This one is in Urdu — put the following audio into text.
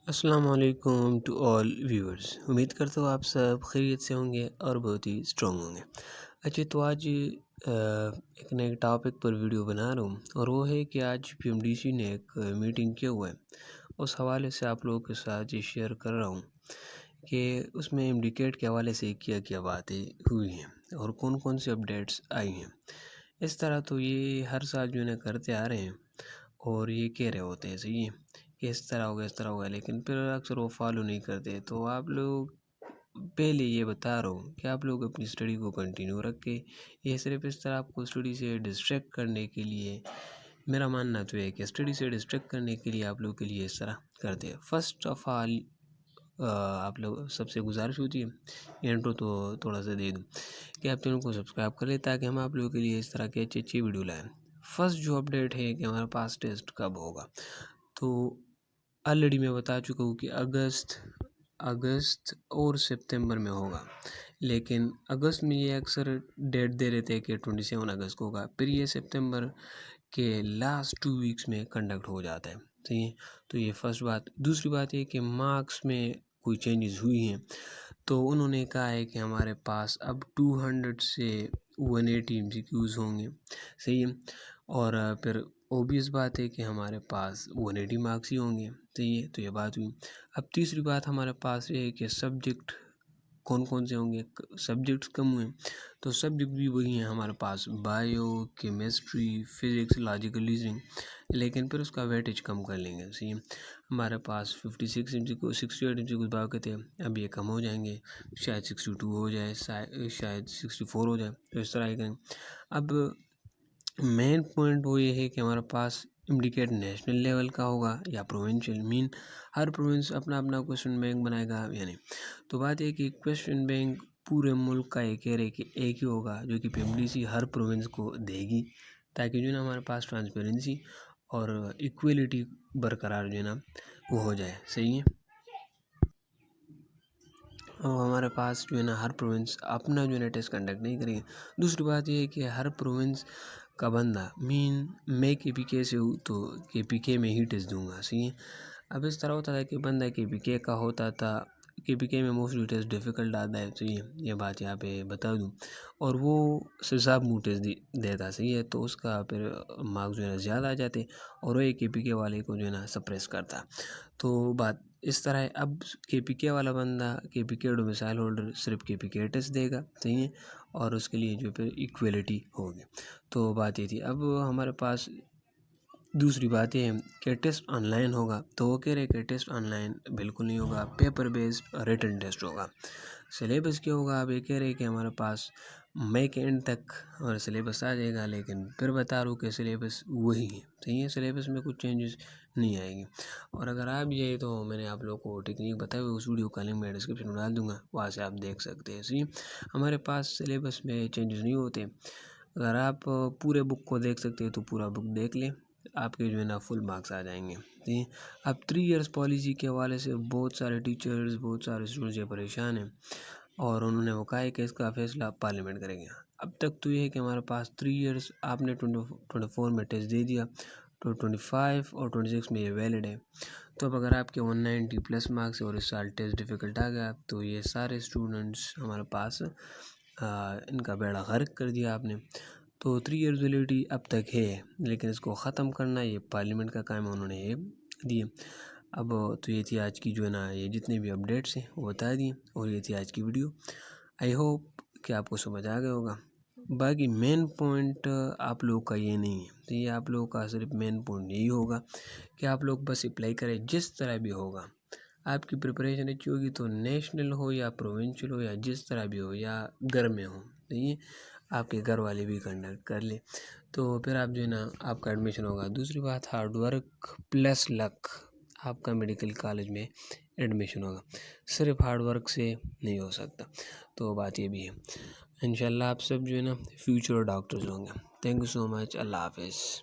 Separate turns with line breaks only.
السلام علیکم ٹو آل ویورز. امید کرتا ہوں آپ سب خیریت سے ہوں گے اور بہت ہی اسٹرانگ ہوں گے. اچھا، تو آج ایک نئے ٹاپک پر ویڈیو بنا رہا ہوں، اور وہ ہے کہ آج پی ایم ڈی سی نے ایک میٹنگ کیا ہوا ہے. اس حوالے سے آپ لوگوں کے ساتھ یہ شیئر کر رہا ہوں کہ اس میں انڈیکیٹ کے حوالے سے کیا باتیں ہوئی ہیں اور کون کون سے اپڈیٹس آئی ہیں. اس طرح تو یہ ہر سال جو ہے کرتے آ رہے ہیں اور یہ کہہ رہے ہوتے ہیں صحیح ہے کہ اس طرح ہوگا، لیکن پھر اکثر وہ فالو نہیں کرتے. تو آپ لوگ پہلے یہ بتا رہا ہوں کہ آپ لوگ اپنی اسٹڈی کو کنٹینیو رکھیں. یہ صرف اس طرح آپ کو اسٹڈی سے ڈسٹریکٹ کرنے کے لیے، میرا ماننا تو ہے کہ اسٹڈی سے ڈسٹریکٹ کرنے کے لیے آپ لوگ کے لیے اس طرح کرتے ہیں. فرسٹ آف آل آپ لوگ سب سے گزارش ہوتی ہے، انٹرو تو تھوڑا سا دے دوں کہ آپ چینل کو سبسکرائب کر لیں تاکہ ہم آپ لوگوں کے لیے اس طرح کے اچھی ویڈیو لائیں. فرسٹ جو اپڈیٹ ہے کہ ہمارے پاس ٹیسٹ کب ہوگا، تو آلریڈی میں بتا چکا ہوں کہ اگست اور سپتمبر میں ہوگا، لیکن اگست میں یہ اکثر ڈیٹ دے رہے تھے کہ 27 اگست کو ہوگا، پھر یہ سپتمبر کے لاسٹ 2 ویکس میں کنڈکٹ ہو جاتا ہے. صحیح ہے، تو یہ فرسٹ بات. دوسری بات یہ کہ مارکس میں کوئی چینجز ہوئی ہیں، تو انہوں نے کہا ہے کہ ہمارے پاس اب 200 سے 180 MCQs ہوں گے. صحیح ہے، اور پھر اوبیس بات ہے کہ ہمارے پاس 180 مارکس ہی ہوں گے. صحیح ہے، تو یہ بات ہوئی. اب تیسری بات ہمارے پاس یہ ہے کہ سبجیکٹ کون کون سے ہوں گے. سبجیکٹس کم ہوئے، تو سبجیکٹ بھی وہی ہیں ہمارے پاس، bio, chemistry, physics, logical reasoning, لیکن پھر اس کا ویٹیج کم کر لیں گے. صحیح ہے، ہمارے پاس 56 MCQ 68 MCQ باقی تھے، اب یہ کم ہو جائیں گے، شاید 62 ہو جائے، شاید 64 ہو جائے. تو اس طرح ہی کریں. اب مین پوائنٹ وہ یہ ہے کہ ہمارے پاس انڈیکیٹ نیشنل لیول کا ہوگا یا پروونشل، ہر پروونس اپنا کویشچن بینک بنائے گا یا نہیں. تو بات یہ کہ کویشچن بینک پورے ملک کا یہ کہہ رہے کہ ایک ہی ہوگا، جو کہ پی ایم ڈی سی ہر پروونس کو دے گی، تاکہ جو ہے نا ہمارے پاس ٹرانسپیرنسی اور ایکویلٹی برقرار جو ہے نا وہ ہو جائے. صحیح ہے، اور ہمارے پاس جو ہے نا ہر پروونس اپنا جو ہے نا ٹیسٹ کنڈکٹ نہیں کریں گے. دوسری بات یہ ہے کہ ہر پروونس کا بندہ میں کے پی کے سے ہوں تو کے پی کے میں ہی ٹیسٹ دوں گا. صحیح ہے، اب اس طرح ہوتا تھا کہ بندہ کے پی کے کا ہوتا تھا، کے پی کے میں موسٹلی ٹیسٹ ڈیفیکلٹ آتا ہے. صحیح ہے، یہ بات یہاں پہ بتا دوں، اور وہ حساب منہ ٹیسٹ دیتا. صحیح ہے، تو اس کا پھر مارکس جو ہے نا زیادہ آ جاتے، اور وہ ایک کے پی کے والے کو جو ہے نا سپریس کرتا. تو بات اس طرح ہے. اب کے پی کے والا بندہ کے پی کے ڈومیسائل ہولڈر صرف کے پی کے ٹیسٹ دے گا. صحیح ہے، اور اس کے لیے جو پھر ایکویلٹی ہوگی. تو بات یہ تھی. اب ہمارے پاس دوسری بات یہ ہے کہ ٹیسٹ آن لائن ہوگا، تو وہ کہہ رہے کہ ٹیسٹ آن لائن بالکل نہیں ہوگا، پیپر بیسڈ ریٹن ٹیسٹ ہوگا. سلیبس کیا ہوگا، اب یہ کہہ رہے کہ ہمارے پاس مئی کے اینڈ تک اور سلیبس آ جائے گا، لیکن پھر بتا رہا ہوں کہ سلیبس وہی ہے. صحیح ہے، سلیبس میں کچھ چینجز نہیں آئے گی. اور اگر آپ یہ تو میں نے آپ لوگوں کو ٹیکنیک بتائی ہوئی، اس ویڈیو کا لنک میں ڈسکرپشن میں ڈال دوں گا، وہاں سے آپ دیکھ سکتے ہیں. صحیح، ہمارے پاس سلیبس میں چینجز نہیں ہوتے. اگر آپ پورے بک کو دیکھ سکتے ہیں تو پورا بک دیکھ لیں، آپ کے جو ہے نا فل مارکس آ جائیں گے. ٹھیک ہے، اب 3 ایئرس پالیسی کے حوالے سے بہت سارے ٹیچرز، بہت سارے اسٹوڈنٹس یہ پریشان ہیں، اور انہوں نے وہ کہا ہے کہ اس کا فیصلہ پارلیمنٹ کرے گا. اب تک تو یہ ہے کہ ہمارے پاس 3 ایئرس آپ نے 24 میں ٹیسٹ دے دیا، تو 25 اور 26 میں یہ ویلڈ ہے. تو اب اگر آپ کے 190 پلس مارکس اور اس سال ٹیسٹ ڈیفیکلٹ آ گیا، تو یہ سارے اسٹوڈنٹس ہمارے پاس ان کا بیڑا غرق کر دیا آپ نے. تو 3 ایئرز ویلیڈیٹی اب تک ہے، لیکن اس کو ختم کرنا یہ پارلیمنٹ کا کام ہے، انہوں نے یہ دیے. اب تو یہ تھی آج کی جو ہے نا یہ جتنے بھی اپڈیٹس ہیں وہ بتا دیے، اور یہ تھی آج کی ویڈیو. آئی ہوپ کہ آپ کو سمجھ آ گیا ہوگا. باقی مین پوائنٹ آپ لوگ کا یہ نہیں ہے. تو یہ آپ لوگوں کا صرف مین پوائنٹ یہی ہوگا کہ آپ لوگ بس اپلائی کریں، جس طرح بھی ہوگا آپ کی پریپریشن اچھی ہوگی تو نیشنل ہو یا پروونشل ہو یا جس طرح بھی ہو یا گھر میں ہو، صحیح ہے، آپ کے گھر والے بھی کنڈکٹ کر لیں، تو پھر آپ جو ہے نا آپ کا ایڈمیشن ہوگا. دوسری بات، ہارڈ ورک پلس لک آپ کا میڈیکل کالج میں ایڈمیشن ہوگا، صرف ہارڈ ورک سے نہیں ہو سکتا. تو بات یہ بھی ہے. انشاءاللہ آپ سب جو ہے نا فیوچر ڈاکٹرز ہوں گے. تھینک یو سو مچ. اللہ حافظ.